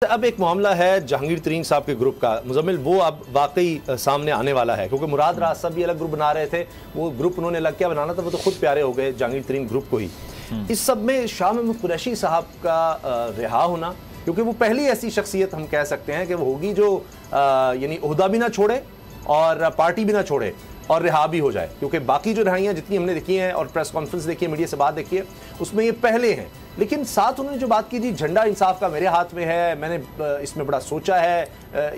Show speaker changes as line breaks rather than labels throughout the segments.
अब एक मामला है जहांगीर तरीन साहब के ग्रुप का, मुजम्मिल, वो अब वाकई सामने आने वाला है, क्योंकि मुराद राज साहब भी अलग ग्रुप बना रहे थे, वो ग्रुप उन्होंने अलग क्या बनाना था, वो तो खुद प्यारे हो गए जहांगीर तरीन ग्रुप को ही। इस सब में शाह महमूद कुरैशी साहब का रिहा होना, क्योंकि वो पहली ऐसी शख्सियत हम कह सकते हैं कि वो होगी जो यानी ओहदा भी ना छोड़े और पार्टी भी ना छोड़े और रिहा भी हो जाए, क्योंकि बाकी जो रिहाइयाँ जितनी हमने देखी हैं और प्रेस कॉन्फ्रेंस देखी है, मीडिया से बात देखी है, उसमें ये पहले हैं। लेकिन साथ उन्होंने जो बात की थी, झंडा इंसाफ का मेरे हाथ में है, मैंने इसमें बड़ा सोचा है,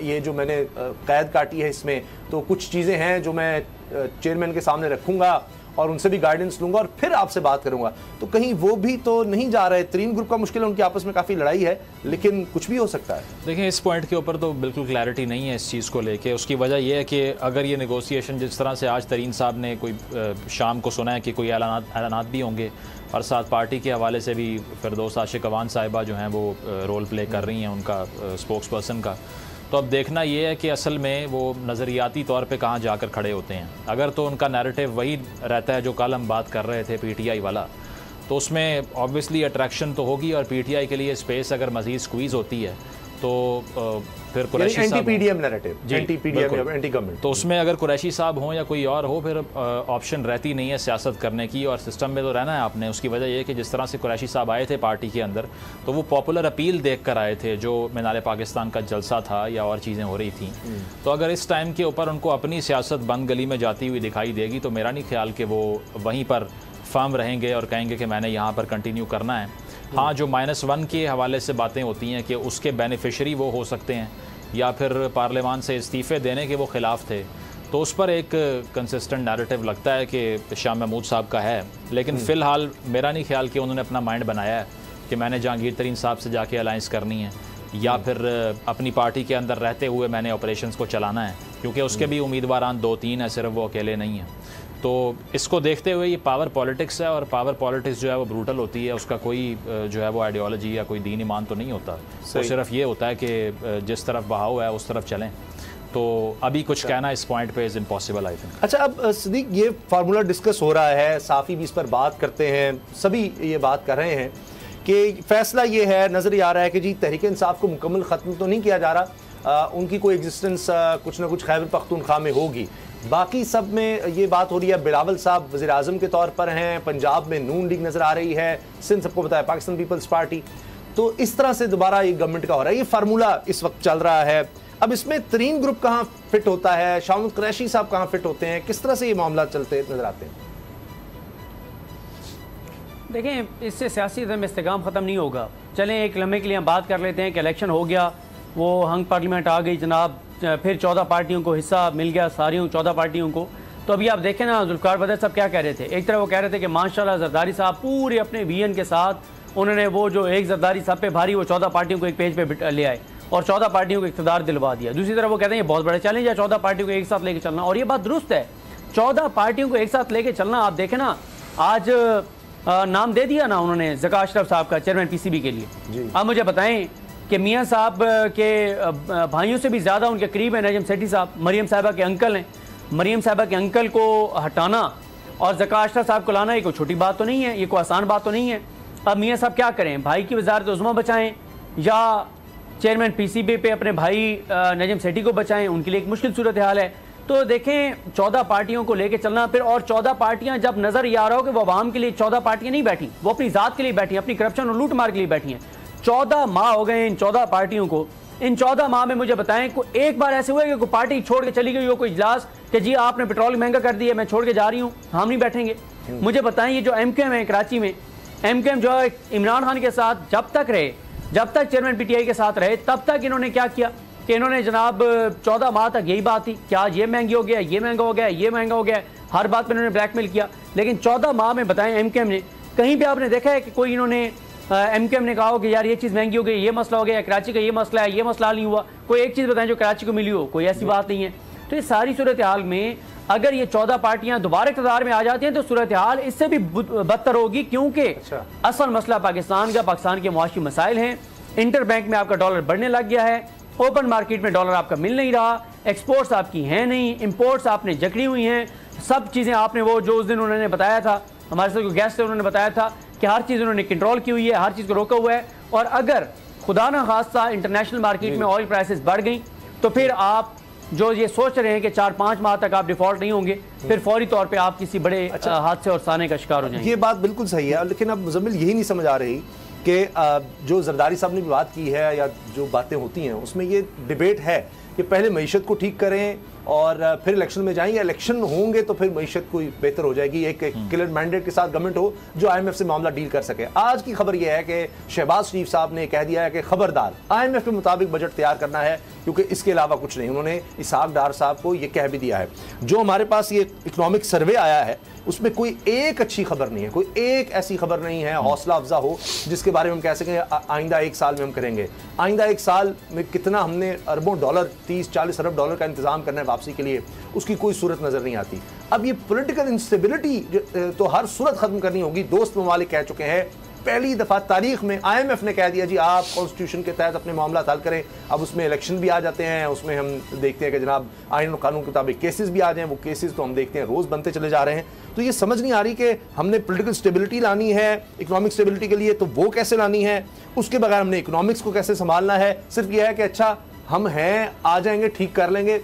ये जो मैंने कैद काटी है इसमें, तो कुछ चीज़ें हैं जो मैं चेयरमैन के सामने रखूँगा और उनसे भी गाइडेंस लूँगा और फिर आपसे बात करूँगा। तो कहीं वो भी तो नहीं जा रहे। तरीन ग्रुप का मुश्किल है, उनकी आपस में काफ़ी लड़ाई है, लेकिन कुछ भी हो सकता है।
देखिए, इस पॉइंट के ऊपर तो बिल्कुल क्लैरिटी नहीं है इस चीज़ को लेके। उसकी वजह यह है कि अगर ये नेगोशिएशन जिस तरह से आज तरीन साहब ने कोई शाम को सुना है कि कोई ऐलानात भी होंगे और साथ पार्टी के हवाले से भी फिरदौस आशिक अवान साहिबा जो हैं वो रोल प्ले कर रही हैं उनका स्पोक्स पर्सन का, तो अब देखना ये है कि असल में वो नज़रियाती तौर पे कहाँ जाकर खड़े होते हैं। अगर तो उनका नैरेटिव वही रहता है जो कल हम बात कर रहे थे पीटीआई वाला, तो उसमें ऑब्वियसली अट्रैक्शन तो होगी और पीटीआई के लिए स्पेस अगर मज़ीद स्क्वीज़ होती है तो फिर कुरैशी साहब
anti-PDM narrative, anti-PDM, anti government,
तो उसमें अगर कुरैशी साहब हों या कोई और हो, फिर ऑप्शन रहती नहीं है सियासत करने की और सिस्टम में तो रहना है आपने। उसकी वजह यह है कि जिस तरह से कुरैशी साहब आए थे पार्टी के अंदर, तो वो पॉपुलर अपील देख कर आए थे, जो मीनार पाकिस्तान का जलसा था या और चीज़ें हो रही थी। तो अगर इस टाइम के ऊपर उनको अपनी सियासत बंद गली में जाती हुई दिखाई देगी, तो मेरा नहीं ख्याल कि वो वहीं पर फर्म रहेंगे और कहेंगे कि मैंने यहाँ पर कंटिन्यू करना है। हाँ, जो -1 के हवाले से बातें होती हैं कि उसके बेनिफिशरी वो हो सकते हैं या फिर पार्लियामान से इस्तीफ़े देने के वो ख़िलाफ़ थे, तो उस पर एक कंसिस्टेंट नैरेटिव लगता है कि शाह महमूद साहब का है। लेकिन फ़िलहाल मेरा नहीं ख्याल कि उन्होंने अपना माइंड बनाया है कि मैंने जहांगीर तरीन साहब से जाके अलायंस करनी है या फिर अपनी पार्टी के अंदर रहते हुए मैंने ऑपरेशंस को चलाना है, क्योंकि उसके भी उम्मीदवारान 2-3 हैं, सिर्फ वो अकेले नहीं हैं। तो इसको देखते हुए ये पावर पॉलिटिक्स है और पावर पॉलिटिक्स जो है वो ब्रूटल होती है, उसका कोई जो है वो आइडियोलॉजी या कोई दीन ईमान तो नहीं होता, तो सिर्फ ये होता है कि जिस तरफ बहाव है उस तरफ चलें। तो अभी कुछ कहना इस पॉइंट पे इज़ इम्पॉसिबल, आई थिंक।
अच्छा, अब सिद्दीक, ये फार्मूला डिस्कस हो रहा है, साफ़ी भी इस पर बात करते हैं, सभी ये बात कर रहे हैं कि फ़ैसला ये है, नज़र आ रहा है कि जी तहरीक इंसाफ को मुकम्मल ख़त्म तो नहीं किया जा रहा, उनकी कोई एग्जिस्टेंस कुछ ना कुछ खैबर पख्तूनख्वा में होगी। बाकी सब में ये बात हो रही है, बिलावल साहब वज़ीर आज़म के तौर पर हैं, पंजाब में नून लीग नज़र आ रही है, सिंध सबको बताया पाकिस्तान पीपल्स पार्टी, तो इस तरह से दोबारा ये गवर्नमेंट का हो रहा है, ये फार्मूला इस वक्त चल रहा है। अब इसमें तरीन ग्रुप कहाँ फिट होता है, शाह महमूद कुरैशी साहब कहाँ फिट होते हैं, किस तरह से ये मामला चलते नजर आते हैं?
देखें, इससे सियासी में इस्तेकाम ख़त्म नहीं होगा। चलें एक लम्हे के लिए हम बात कर लेते हैं कि इलेक्शन हो गया, वो हंग पार्लियामेंट आ गई जनाब, फिर 14 पार्टियों को हिस्सा मिल गया, सारी 14 पार्टियों को। तो अभी आप देखें ना, जुल्फ़िकार बदर साहब क्या कह रहे थे, एक तरफ वो कह रहे थे कि माशाल्लाह जरदारी साहब पूरे अपने विजन के साथ उन्होंने वो जो एक जरदारी साहब पे भारी वो 14 पार्टियों को एक पेज पे ले आए और 14 पार्टियों को इक़्तिदार दिलवा दिया। दूसरी तरफ वो कहते हैं ये बहुत बड़ा चैलेंज है 14 पार्टियों को एक साथ लेके चलना, और ये बात दुरुस्त है, 14 पार्टियों को एक साथ लेके चलना। आप देखें ना, आज नाम दे दिया ना उन्होंने ज़का अशरफ साहब का चेयरमैन पीसीबी के लिए। आप मुझे बताएं कि मियाँ साहब के भाइयों से भी ज़्यादा उनके करीब है नजम सेठी साहब, मरीम साहिबा के अंकल हैं। मरीम साहिबा के अंकल को हटाना और ज़का अशरफ साहब को लाना ये कोई छोटी बात तो नहीं है, ये कोई आसान बात तो नहीं है। अब मियाँ साहब क्या करें, भाई की वजारत उज़्मा बचाएं या चेयरमैन पीसीबी पे अपने भाई नजम सेठी को बचाएं, उनके लिए एक मुश्किल सूरत हाल है। तो देखें, 14 पार्टियों को लेके चलना, फिर और 14 पार्टियां जब नजर ये आ रहा हो कि वो आवाम के लिए 14 पार्टियां नहीं बैठी, वो अपनी ज़ात के लिए बैठी हैं, अपनी करप्शन और लूट मार के लिए बैठी हैं। 14 माह हो गए इन 14 पार्टियों को। इन 14 माह में मुझे बताएं कोई एक बार ऐसे हुआ कि कोई पार्टी छोड़ के चली गई हो, कोई इजलास कि जी आपने पेट्रोल महंगा कर दिया, मैं छोड़ के जा रही हूँ, हम नहीं बैठेंगे। मुझे बताएं, ये जो एमक्यूएम है कराची में, एमक्यूएम जो है इमरान खान के साथ जब तक रहे, जब तक चेयरमैन पीटीआई के साथ रहे, तब तक इन्होंने क्या किया कि इन्होंने जनाब 14 माह तक यही बात थी कि आज ये महंगी हो गया, ये महंगा हो गया, ये महंगा हो गया, हर बात पर इन्होंने ब्लैकमेल किया। लेकिन 14 माह में बताएं एमक्यूएम ने कहीं पे आपने देखा है कि कोई इन्होंने एमक्यूएम ने कहा हो कि यार ये चीज़ महंगी हो गई, ये मसला हो गया, कराची का ये मसला है, ये मसला नहीं हुआ, कोई एक चीज़ बताएं जो कराची को मिली हो, कोई ऐसी बात नहीं है। तो ये सारी सूरत हाल में अगर ये 14 पार्टियां दोबारा इक़्तिदार में आ जाती हैं तो सूरत हाल इससे भी बदतर होगी, क्योंकि असल मसला पाकिस्तान का, पाकिस्तान के मुआशी मसाइल हैं। इंटर बैंक में आपका डॉलर बढ़ने लग गया है, ओपन मार्केट में डॉलर आपका मिल नहीं रहा, एक्सपोर्ट्स आपकी हैं नहीं, इंपोर्ट्स आपने जकड़ी हुई हैं, सब चीज़ें आपने वो जो उस दिन उन्होंने बताया था, हमारे साथ जो गेस्ट थे उन्होंने बताया था कि हर चीज़ उन्होंने कंट्रोल की हुई है, हर चीज़ को रोका हुआ है। और अगर खुदा न खास्ता इंटरनेशनल मार्केट में ऑयल प्राइसेस बढ़ गई तो फिर आप जो ये सोच रहे हैं कि 4-5 माह तक आप डिफॉल्ट नहीं होंगे, फिर फौरी तौर पे आप किसी बड़े हादसे और साने का शिकार हो जाएंगे।
ये बात बिल्कुल सही है, लेकिन अब मुजम्मिल यही नहीं समझ आ रही कि जो जरदारी साहब ने भी बात की है या जो बातें होती हैं उसमें ये डिबेट है कि पहले मईशत को ठीक करें और फिर इलेक्शन में जाएंगे, इलेक्शन होंगे तो फिर मईशत कोई बेहतर हो जाएगी, एक क्लियर मैंडेट के साथ गवर्नमेंट हो जो IMF से मामला डील कर सके। आज की खबर यह है कि शहबाज शरीफ साहब ने कह दिया है कि खबरदार IMF के मुताबिक बजट तैयार करना है, क्योंकि इसके अलावा कुछ नहीं। उन्होंने इसहाक डार साहब को यह कह भी दिया है। जो हमारे पास ये इकोनॉमिक सर्वे आया है उसमें कोई एक अच्छी खबर नहीं है, कोई एक ऐसी खबर नहीं है हौसला अफजा हो जिसके बारे में हम कह सकें आइंदा 1 साल में हम करेंगे। आइंदा 1 साल में कितना हमने अरबों डॉलर, 30-40 अरब डॉलर का इंतजाम करना है वापसी के लिए, उसकी कोई सूरत नजर नहीं आती। अब ये पॉलिटिकल इंस्टेबिलिटी तो हर सूरत खत्म करनी होगी। दोस्त ममालिक कह चुके हैं, पहली दफा तारीख में IMF ने कह दिया जी आप कॉन्स्टिट्यूशन के तहत अपने मामला हल करें। अब उसमें इलेक्शन भी आ जाते हैं, उसमें हम देखते हैं कि जनाब आइन और कानून के मुताबिक केसेस भी आ जाएं। वो केसेस तो हम देखते हैं रोज बनते चले जा रहे हैं। तो ये समझ नहीं आ रही कि हमने पॉलिटिकल स्टेबिलिटी लानी है इकोनॉमिक स्टेबिलिटी के लिए, तो वो कैसे लानी है, उसके बगैर हमने इकोनॉमिक्स को कैसे संभालना है। सिर्फ यह है कि अच्छा हम हैं, आ जाएंगे, ठीक कर लेंगे,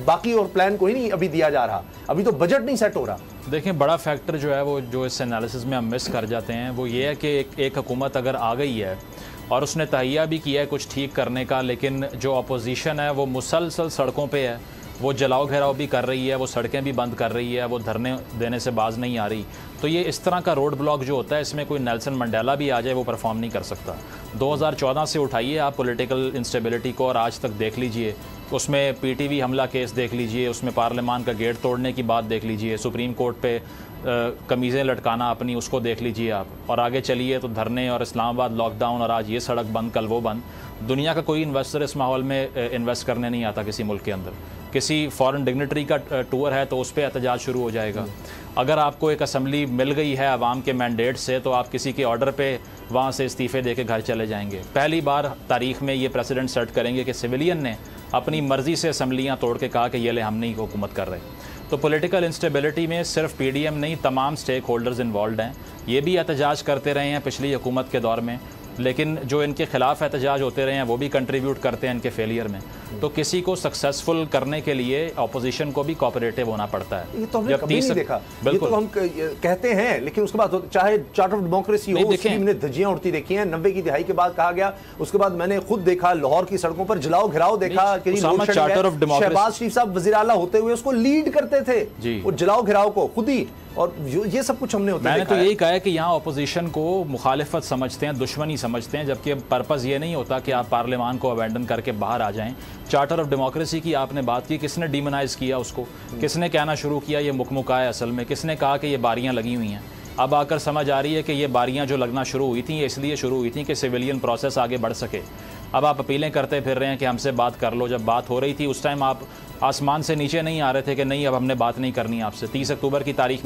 बाकी और प्लान कोई नहीं अभी दिया जा रहा, अभी तो बजट नहीं सेट हो रहा।
देखें, बड़ा फैक्टर जो है वो जो इस एनालिसिस में हम मिस कर जाते हैं वो ये है कि एक हुकूमत अगर आ गई है और उसने तहिया भी किया है कुछ ठीक करने का, लेकिन जो अपोजिशन है वो मुसलसल सड़कों पे है, वो जलाओ घेराव भी कर रही है, वो सड़कें भी बंद कर रही है, वो धरने देने से बाज नहीं आ रही, तो ये इस तरह का रोड ब्लॉक जो होता है इसमें कोई नेल्सन मंडेला भी आ जाए वो परफॉर्म नहीं कर सकता। 2014 से उठाइए आप पॉलिटिकल इंस्टेबिलिटी को और आज तक देख लीजिए, उसमें PTV हमला केस देख लीजिए, उसमें पार्लियामान का गेट तोड़ने की बात देख लीजिए, सुप्रीम कोर्ट पे कमीज़ें लटकाना अपनी उसको देख लीजिए आप, और आगे चलिए तो धरने और इस्लामाबाद लॉकडाउन और आज ये सड़क बंद कल वो बंद। दुनिया का कोई इन्वेस्टर इस माहौल में इन्वेस्ट करने नहीं आता किसी मुल्क के अंदर। किसी फॉरेन डिग्नेटरी का टूर है तो उस पर एहतजाज शुरू हो जाएगा। अगर आपको एक असम्बली मिल गई है आवाम के मैंडेट से तो आप किसी के ऑर्डर पे वहाँ से इस्तीफ़े दे के घर चले जाएंगे। पहली बार तारीख़ में ये प्रेसिडेंट सेट करेंगे कि सिविलियन ने अपनी मर्ज़ी से असम्बलियाँ तोड़ के कहा कि ये ले हम नहीं हुकूमत कर रहे। तो पॉलिटिकल इंस्टेबिलिटी में सिर्फ PDM नहीं, तमाम स्टेक होल्डर्स इन्वॉल्व हैं। ये भी एहतजाज करते रहे हैं पिछली हुकूमत के दौर में, लेकिन जो इनके खिलाफ एहतजाज होते रहे हैं वो भी कंट्रीब्यूट करते हैं इनके फेलियर में। तो किसी को सक्सेसफुल करने के लिए अपोजिशन को भी कोऑपरेटिव होना पड़ता है।
ये तो हमने कभी नहीं देखा, ये तो हम कहते हैं, लेकिन उसके बाद चाहे चार्टर ऑफ डेमोक्रेसी हो उसकी हमने धज्जियां उड़ती देखी हैं। 90 की दिहाई के बाद कहा गया, उसके बाद मैंने खुद देखा लाहौर की सड़कों पर जलाओ घिराव देखा कि शहबाज शरीफ साहब वज़ीर आला होते हुए उसको लीड करते थे, वो जलाओ घिराव को खुद ही, और ये सब कुछ हमने
मैंने तो यही कहा है कि यहाँ अपोजिशन को मुखालिफत समझते हैं, दुश्मनी समझते हैं, जबकि पर्पज़ ये नहीं होता कि आप पार्लियामान को अबैंडन करके बाहर आ जाएं। चार्टर ऑफ डेमोक्रेसी की आपने बात की, किसने डिमोनाइज किया उसको, किसने कहना शुरू किया ये मुकमुका है असल में, किसने कहा कि ये बारियाँ लगी हुई हैं। अब आकर समझ आ रही है कि ये बारियाँ जो लगना शुरू हुई थी ये इसलिए शुरू हुई थी कि सिविलियन प्रोसेस आगे बढ़ सके। अब आप अपीलें करते फिर रहे हैं कि हमसे बात कर लो। जब बात हो रही थी उस टाइम आप आसमान से नीचे नहीं आ रहे थे कि नहीं अब हमने बात नहीं करनी आपसे। 30 अक्टूबर की तारीख